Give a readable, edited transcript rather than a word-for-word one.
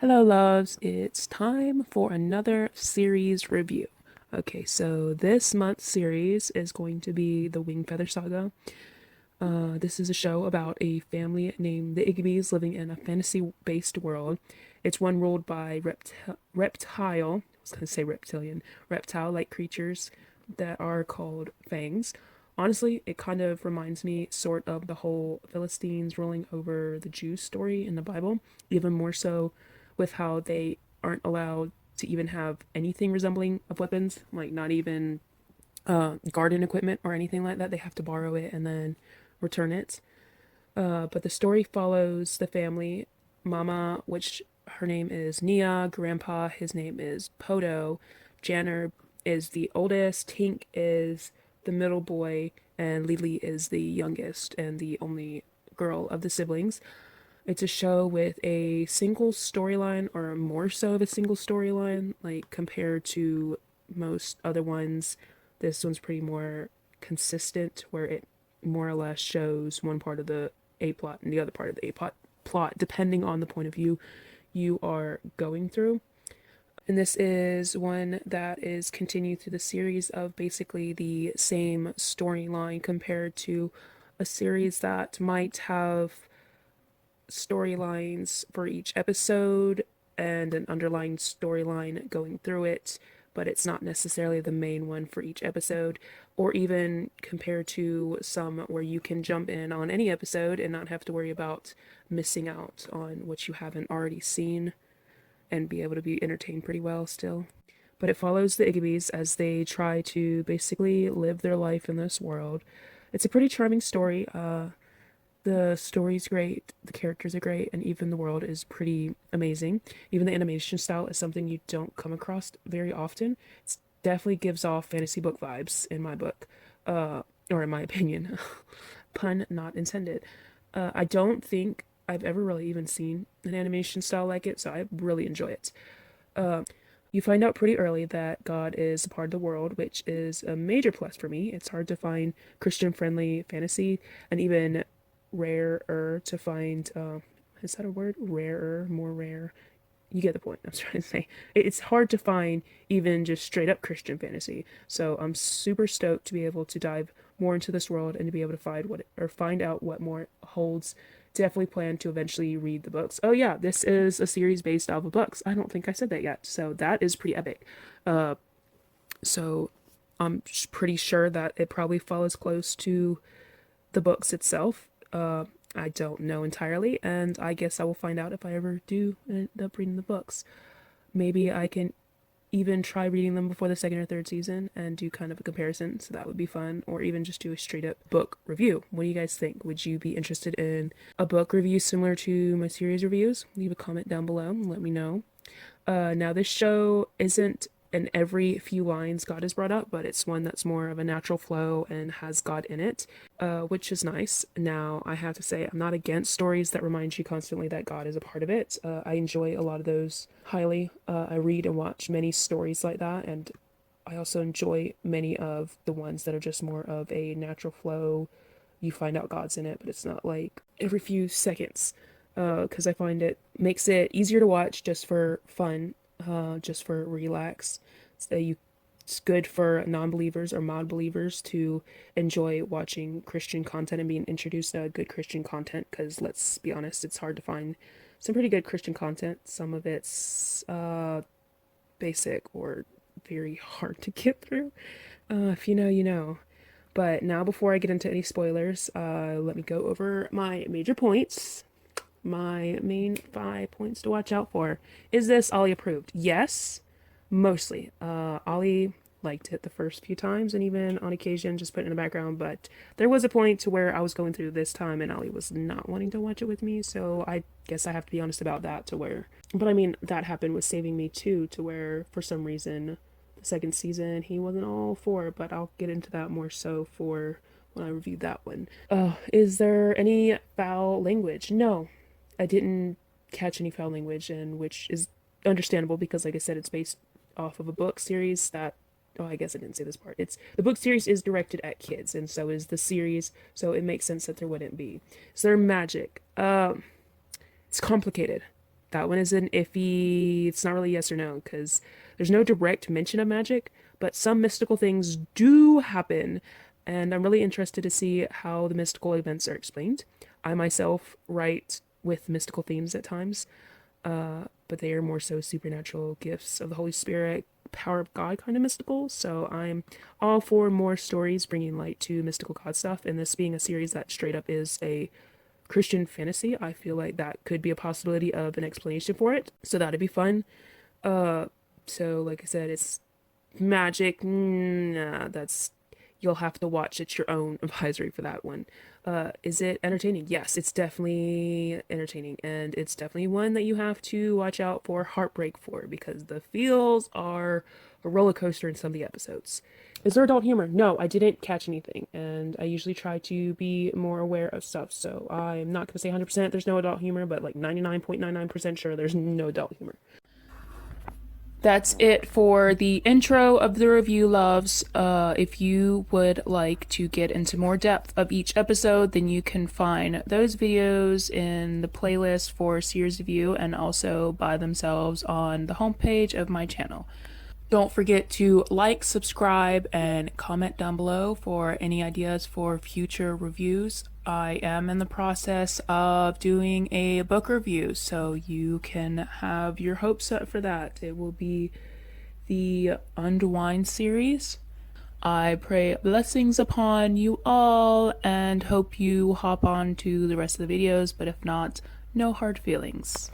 Hello, loves. It's time for another series review. Okay, so this month's series is going to be the Wingfeather saga. This is a show about a family named the Igby's living in a fantasy-based world. It's one ruled by reptile. I was gonna say reptilian, reptile-like creatures that are called fangs. Honestly, it kind of reminds me sort of the whole Philistines ruling over the Jews story in the Bible, even more so with how they aren't allowed to even have anything resembling of weapons, like not even garden equipment or anything like that. They have to borrow it and then return it. But the story follows the family, Mama, which her name is Nia, Grandpa, his name is Poto, Janner is the oldest, Tink is the middle boy, and Lily is the youngest and the only girl of the siblings. It's a show with a single storyline, or more so of a single storyline, like compared to most other ones. This one's pretty more consistent, where it more or less shows one part of the A plot and the other part of the plot, depending on the point of view you are going through. And this is one that is continued through the series of basically the same storyline compared to a series that might have storylines for each episode and an underlying storyline going through it, but it's not necessarily the main one for each episode, or even compared to some where you can jump in on any episode and not have to worry about missing out on what you haven't already seen and be able to be entertained pretty well still. But it follows the Igbys as they try to basically live their life in this world. It's a pretty charming story. The story's great, the characters are great, and even the world is pretty amazing. Even the animation style is something you don't come across very often. It definitely gives off fantasy book vibes in my book, or in my opinion. Pun not intended. I don't think I've ever really even seen an animation style like it, so I really enjoy it. You find out pretty early that God is a part of the world, which is a major plus for me. It's hard to find Christian friendly fantasy, and even rarer to find. Is that a word? Rarer, more rare. You get the point. I'm trying to say it's hard to find even just straight up Christian fantasy. So I'm super stoked to be able to dive more into this world and to be able to find out what more it holds. Definitely plan to eventually read the books. Oh yeah, this is a series based off of books. I don't think I said that yet, so that is pretty epic. So I'm pretty sure that it probably follows close to the books itself. I don't know entirely, and I guess I will find out if I ever do end up reading the books. Maybe I can even try reading them before the second or third season and do kind of a comparison, so that would be fun, or even just do a straight up book review. What do you guys think? Would you be interested in a book review similar to my series reviews? Leave a comment down below and let me know. Now, this show isn't in every few lines God is brought up, but it's one that's more of a natural flow and has God in it, which is nice. Now, I have to say, I'm not against stories that remind you constantly that God is a part of it. I enjoy a lot of those highly. I read and watch many stories like that, and I also enjoy many of the ones that are just more of a natural flow. You find out God's in it, but it's not like every few seconds. Because I find it makes it easier to watch just for fun, just for relax. So it's good for non-believers or mod believers to enjoy watching Christian content and being introduced to good Christian content. Because let's be honest, it's hard to find some pretty good Christian content. Some of it's basic or very hard to get through. If you know, you know. But now, before I get into any spoilers, let me go over my major points. My main 5 points to watch out for. Is this Ollie approved? Yes, mostly. Ollie liked it the first few times and even on occasion just put it in the background, but there was a point to where I was going through this time and Ollie was not wanting to watch it with me, so I guess I have to be honest about that to where, but I mean, that happened with Saving Me too, to where for some reason the second season he wasn't all for it, but I'll get into that more so for when I review that one. Is there any foul language? No, I didn't catch any foul language, and which is understandable because, like I said, it's based off of a book series that. Oh, I guess I didn't say this part. It's the book series is directed at kids, and so is the series. So it makes sense that there wouldn't be. Is there magic? It's complicated. That one is an iffy, it's not really yes or no, because there's no direct mention of magic, but some mystical things do happen, and I'm really interested to see how the mystical events are explained. I myself write with mystical themes at times, but they are more so supernatural gifts of the Holy Spirit, power of God kind of mystical. So I'm all for more stories bringing light to mystical God stuff, and this being a series that straight up is a Christian fantasy, I feel like that could be a possibility of an explanation for it. So that'd be fun. Uh, so like I said, it's magic. Nah, that's you'll have to watch. It's your own advisory for that one. Is it entertaining? Yes, it's definitely entertaining, and it's definitely one that you have to watch out for heartbreak for because the feels are a roller coaster in some of the episodes. Is there adult humor? No, I didn't catch anything, and I usually try to be more aware of stuff, so I'm not going to say 100% there's no adult humor, but like 99.99% sure there's no adult humor. That's it for the intro of the review, loves. If you would like to get into more depth of each episode, then you can find those videos in the playlist for series review and also by themselves on the homepage of my channel. Don't forget to like, subscribe, and comment down below for any ideas for future reviews. I am in the process of doing a book review, so you can have your hopes up for that. It will be the Unwind series. I pray blessings upon you all and hope you hop on to the rest of the videos, but if not, no hard feelings.